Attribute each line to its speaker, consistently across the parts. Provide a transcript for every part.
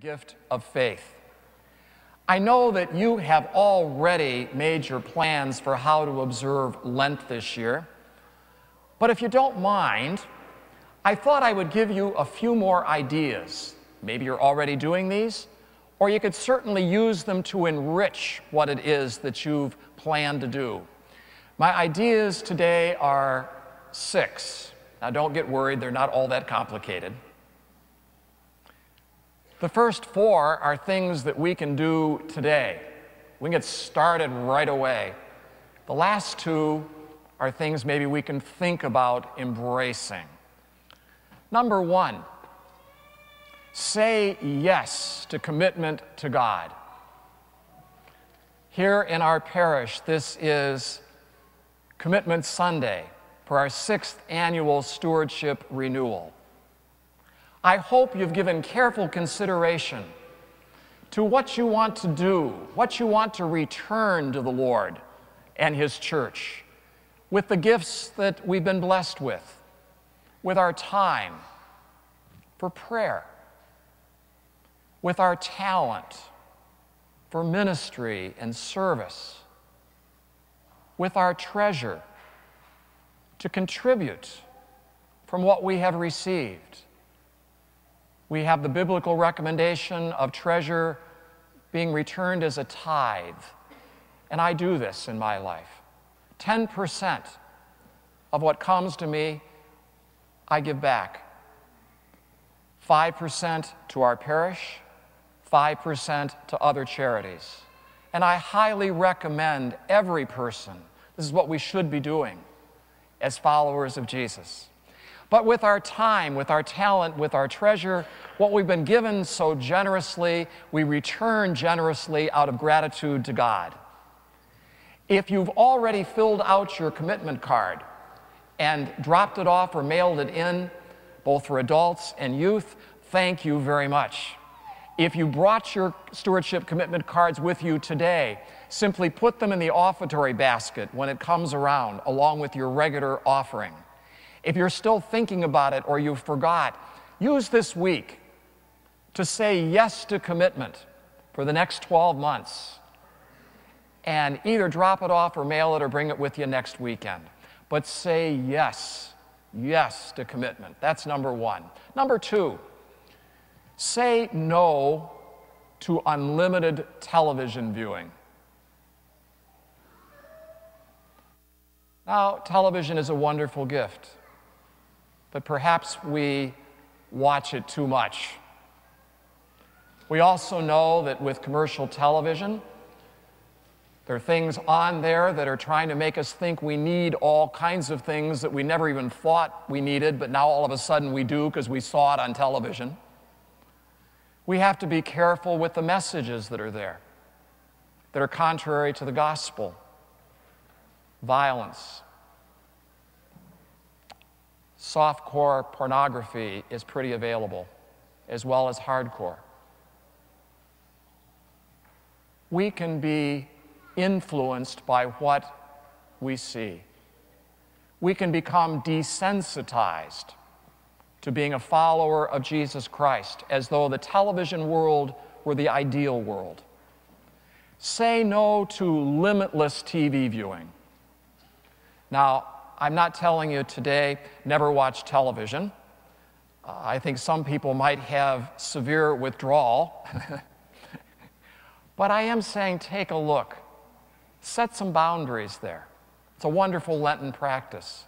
Speaker 1: gift of faith. I know that you have already made your plans for how to observe Lent this year, but if you don't mind, I thought I would give you a few more ideas. Maybe you're already doing these, or you could certainly use them to enrich what it is that you've planned to do. My ideas today are 6. Now don't get worried, they're not all that complicated. The first 4 are things that we can do today. We can get started right away. The last 2 are things maybe we can think about embracing. Number 1, say yes to commitment to God. Here in our parish, this is Commitment Sunday for our 6th annual stewardship renewal. I hope you've given careful consideration to what you want to do, what you want to return to the Lord and His church with the gifts that we've been blessed with our time for prayer, with our talent for ministry and service, with our treasure to contribute from what we have received. We have the biblical recommendation of treasure being returned as a tithe, and I do this in my life. 10% of what comes to me, I give back. 5% to our parish, 5% to other charities. And I highly recommend every person, this is what we should be doing as followers of Jesus. But with our time, with our talent, with our treasure, what we've been given so generously, we return generously out of gratitude to God. If you've already filled out your commitment card and dropped it off or mailed it in, both for adults and youth, thank you very much. If you brought your stewardship commitment cards with you today, simply put them in the offertory basket when it comes around, along with your regular offering. If you're still thinking about it or you forgot, use this week to say yes to commitment for the next 12 months and either drop it off or mail it or bring it with you next weekend. But say yes, yes to commitment. That's number 1. Number 2, say no to unlimited television viewing. Now, television is a wonderful gift, but perhaps we watch it too much. We also know that with commercial television, there are things on there that are trying to make us think we need all kinds of things that we never even thought we needed, but now all of a sudden we do because we saw it on television. We have to be careful with the messages that are there, that are contrary to the gospel. Violence. Softcore pornography is pretty available, as well as hardcore. We can be influenced by what we see. We can become desensitized to being a follower of Jesus Christ, as though the television world were the ideal world. Say no to limitless TV viewing. Now, I'm not telling you today, never watch television. I think some people might have severe withdrawal. But I am saying take a look. Set some boundaries there. It's a wonderful Lenten practice.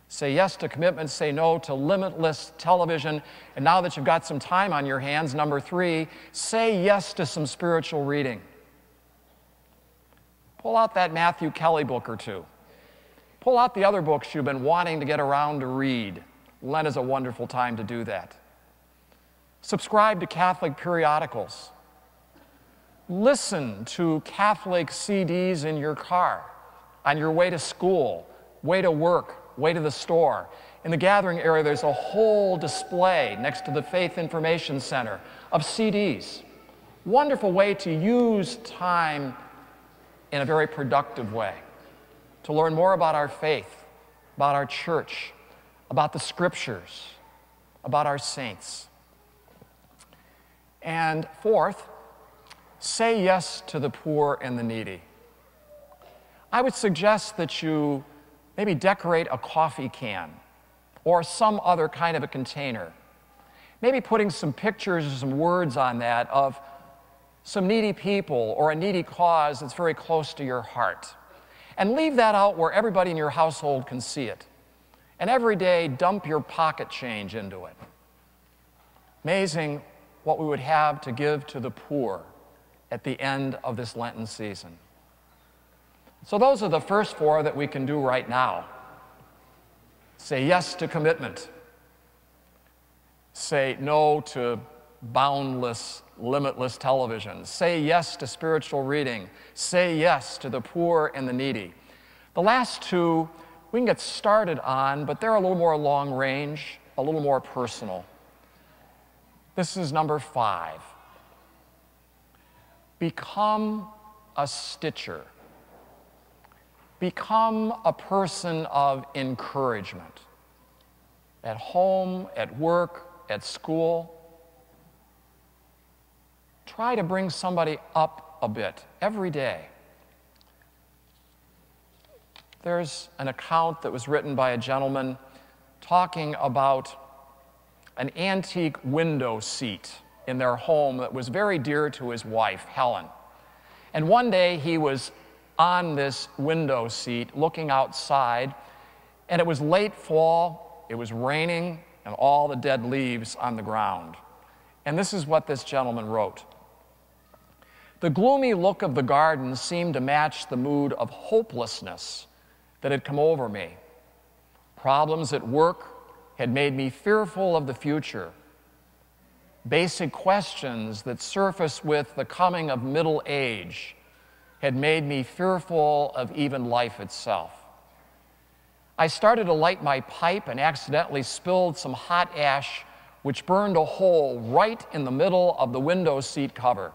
Speaker 1: Say yes to commitment, say no to limitless television. And now that you've got some time on your hands, number 3, say yes to some spiritual reading. Pull out that Matthew Kelly book or 2. Pull out the other books you've been wanting to get around to read. Lent is a wonderful time to do that. Subscribe to Catholic periodicals. Listen to Catholic CDs in your car, on your way to school, way to work, way to the store. In the gathering area, there's a whole display next to the Faith Information Center of CDs. Wonderful way to use time in a very productive way, to learn more about our faith, about our church, about the scriptures, about our saints. And fourth, say yes to the poor and the needy. I would suggest that you maybe decorate a coffee can or some other kind of a container. Maybe putting some pictures or some words on that of some needy people or a needy cause that's very close to your heart. And leave that out where everybody in your household can see it. And every day, dump your pocket change into it. Amazing what we would have to give to the poor at the end of this Lenten season. So those are the first four that we can do right now. Say yes to commitment. Say no to boundless, limitless television. Say yes to spiritual reading. Say yes to the poor and the needy. The last two we can get started on, but they're a little more long range, a little more personal. This is number 5. Become a stitcher. Become a person of encouragement. At home, at work, at school. Try to bring somebody up a bit every day. There's an account that was written by a gentleman talking about an antique window seat in their home that was very dear to his wife, Helen. And one day he was on this window seat looking outside, and it was late fall, it was raining, and all the dead leaves on the ground. And this is what this gentleman wrote. The gloomy look of the garden seemed to match the mood of hopelessness that had come over me. Problems at work had made me fearful of the future. Basic questions that surface with the coming of middle age had made me fearful of even life itself. I started to light my pipe and accidentally spilled some hot ash, which burned a hole right in the middle of the window seat cover.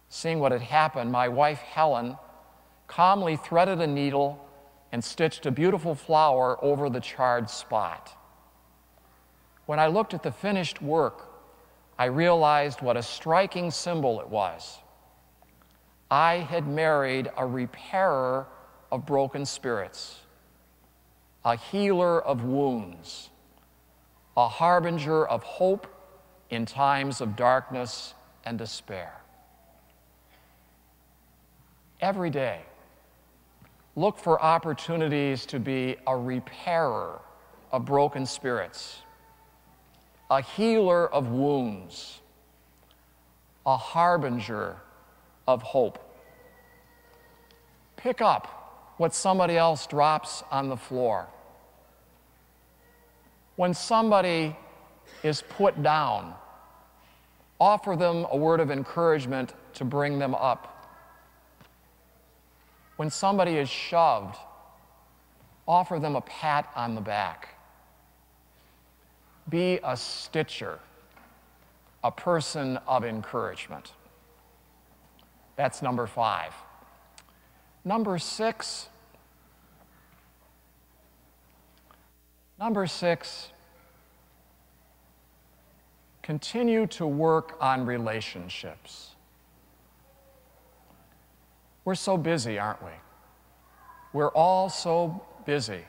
Speaker 1: Seeing what had happened, my wife, Helen, calmly threaded a needle and stitched a beautiful flower over the charred spot. When I looked at the finished work, I realized what a striking symbol it was. I had married a repairer of broken spirits, a healer of wounds, a harbinger of hope in times of darkness and despair. Every day, look for opportunities to be a repairer of broken spirits, a healer of wounds, a harbinger of hope. Pick up what somebody else drops on the floor. When somebody is put down, offer them a word of encouragement to bring them up. When somebody is shoved, offer them a pat on the back. Be a stitcher, a person of encouragement. That's number 5. Number 6. Continue to work on relationships. We're so busy, aren't we? We're all so busy.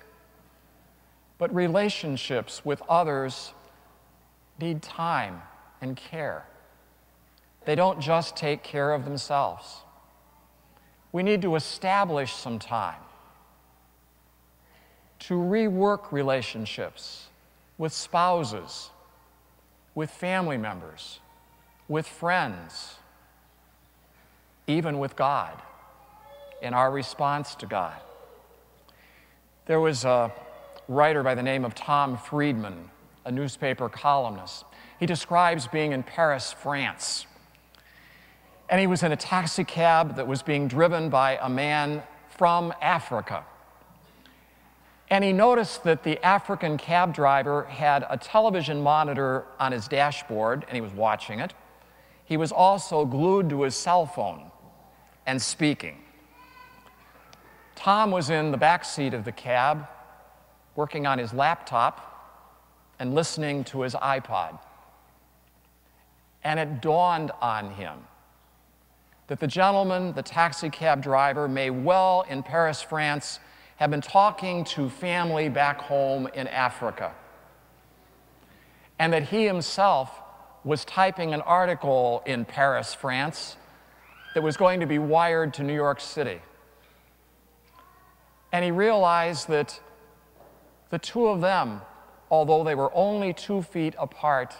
Speaker 1: But relationships with others need time and care. They don't just take care of themselves. We need to establish some time to rework relationships with spouses, with family members, with friends, even with God, in our response to God. There was a writer by the name of Tom Friedman, a newspaper columnist. He describes being in Paris, France. And he was in a taxi cab that was being driven by a man from Africa. And he noticed that the African cab driver had a television monitor on his dashboard, and he was watching it. He was also glued to his cell phone and speaking. Tom was in the back seat of the cab, working on his laptop and listening to his iPod. And it dawned on him that the gentleman, the taxi cab driver, may well in Paris, France, have been talking to family back home in Africa, and that he himself was typing an article in Paris, France, that was going to be wired to New York City. And he realized that the two of them, although they were only 2 feet apart,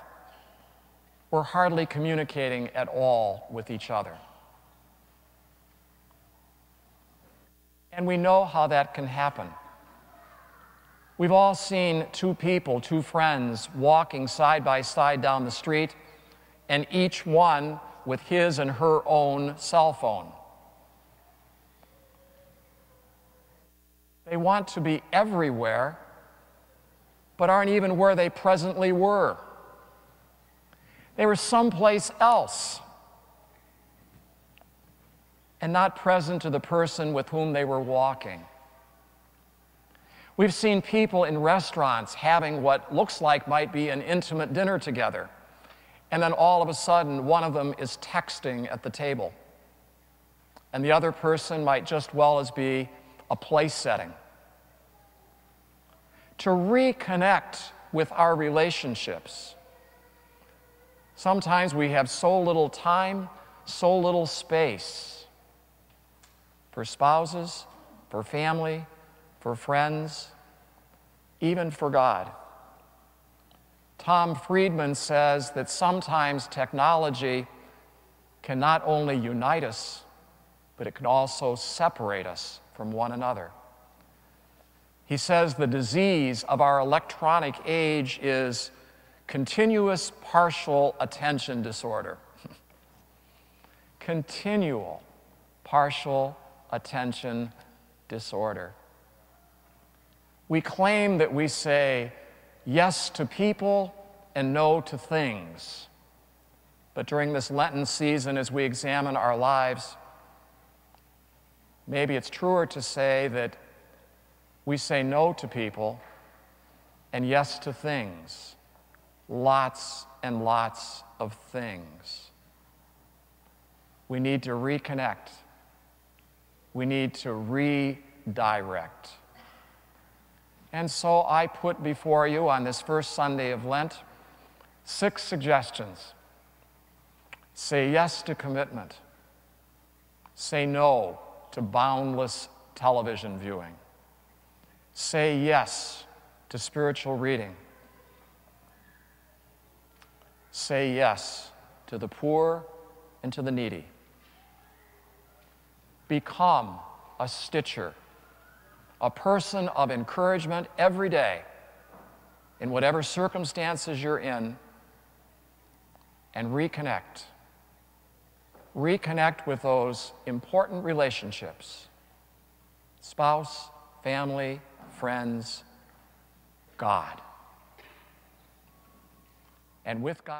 Speaker 1: were hardly communicating at all with each other. And we know how that can happen. We've all seen two people, two friends, walking side by side down the street, and each one with his and her own cell phone. They want to be everywhere, but aren't even where they presently were. They were someplace else and not present to the person with whom they were walking. We've seen people in restaurants having what looks like might be an intimate dinner together, and then all of a sudden one of them is texting at the table, and the other person might just well as be a place setting. To reconnect with our relationships, sometimes we have so little time, so little space for spouses, for family, for friends, even for God. Tom Friedman says that sometimes technology can not only unite us, but it can also separate us from one another. He says the disease of our electronic age is continuous partial attention disorder. Continual partial attention disorder. We claim that we say yes to people and no to things. But during this Lenten season, as we examine our lives, maybe it's truer to say that we say no to people and yes to things. Lots and lots of things. We need to reconnect. We need to redirect. And so I put before you on this first Sunday of Lent 6 suggestions. Say yes to commitment. Say no to boundless television viewing. Say yes to spiritual reading. Say yes to the poor and to the needy. Become a stitcher, a person of encouragement every day in whatever circumstances you're in, and reconnect. Reconnect with those important relationships: spouse, family, friends, God. And with God.